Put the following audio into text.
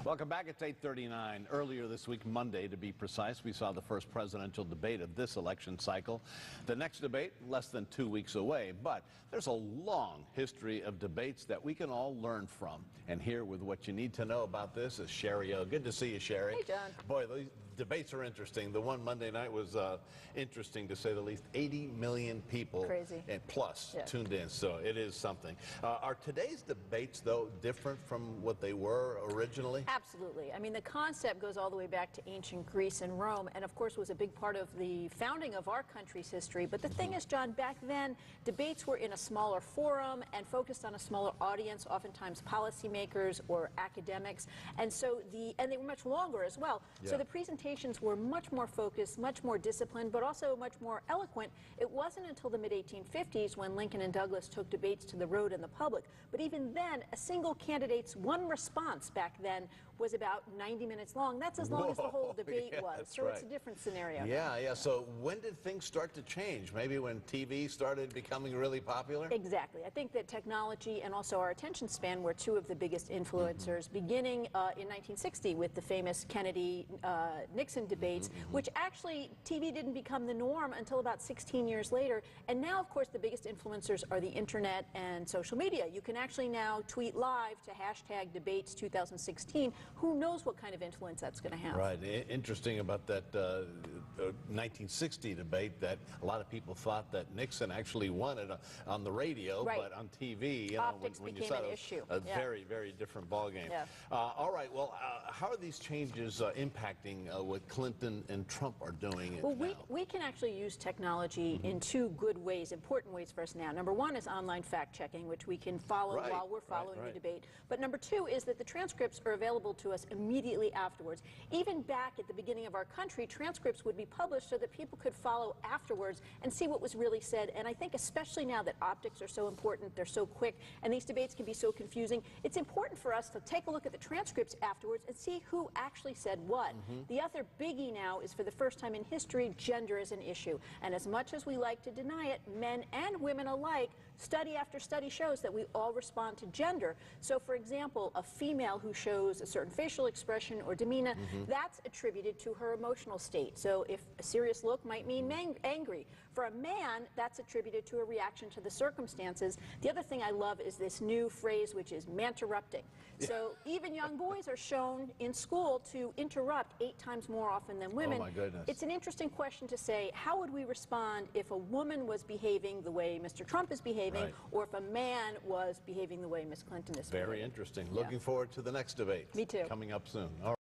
Welcome back. It's 8:39. Earlier this week, Monday to be precise, we saw the first presidential debate of this election cycle. The next debate, less than 2 weeks away. But there's a long history of debates that we can all learn from. And here with what you need to know about this is Shari. Good to see you, Shari. Hey, John. Boy, these debates are interesting. The one Monday night was interesting, to say the least. 80 million people and plus tuned in, so it is something. Are today's debates, though, different from what they were originally? Absolutely. I mean, the concept goes all the way back to ancient Greece and Rome, and of course was a big part of the founding of our country's history. But the thing is, John, back then, debates were in a smaller forum and focused on a smaller audience, oftentimes policymakers or academics, and so they were much longer as well. So the presentations were much more focused, much more disciplined, but also much more eloquent. It wasn't until the mid-1850s when Lincoln and Douglas took debates to the road and the public. But even then, a single candidate's one response back then was about 90 minutes long. That's as long as the whole debate was. So it's a different scenario. Yeah. So when did things start to change? Maybe when TV started becoming really popular? Exactly. I think that technology and also our attention span were two of the biggest influencers, beginning in 1960 with the famous Kennedy-Nixon debates, which actually TV didn't become the norm until about 16 years later. And now, of course, the biggest influencers are the internet and social media. You can actually now tweet live to hashtag debates 2016. Who knows what kind of influence that's going to have? Right. Interesting about that 1960 debate, that a lot of people thought that Nixon actually won it on the radio, but on TV, optics when became you saw an it, issue. A very, very different ballgame. All right. Well, how are these changes impacting what Clinton and Trump are doing now? We can actually use technology in two good ways, important ways for us now. Number one is online fact-checking, which we can follow while we're following the debate. But number two is that the transcripts are available to us immediately afterwards. Even back at the beginning of our country, transcripts would be published so that people could follow afterwards and see what was really said. And I think especially now that optics are so important, they're so quick, and these debates can be so confusing, it's important for us to take a look at the transcripts afterwards and see who actually said what. The other biggie now is, for the first time in history, gender is an issue. And as much as we like to deny it, men and women alike, study after study shows that we all respond to gender. So, for example, a female who shows a certain facial expression or demeanor, that's attributed to her emotional state. So if a serious look might mean angry. For a man, that's attributed to a reaction to the circumstances. The other thing I love is this new phrase, which is manterrupting. So even young boys are shown in school to interrupt 8 times more often than women. Oh, my goodness. It's an interesting question to say, how would we respond if a woman was behaving the way Mr. Trump is behaving, or if a man was behaving the way Ms. Clinton is behaving? Very interesting. Looking forward to the next debate. Me too. Coming up soon. All right.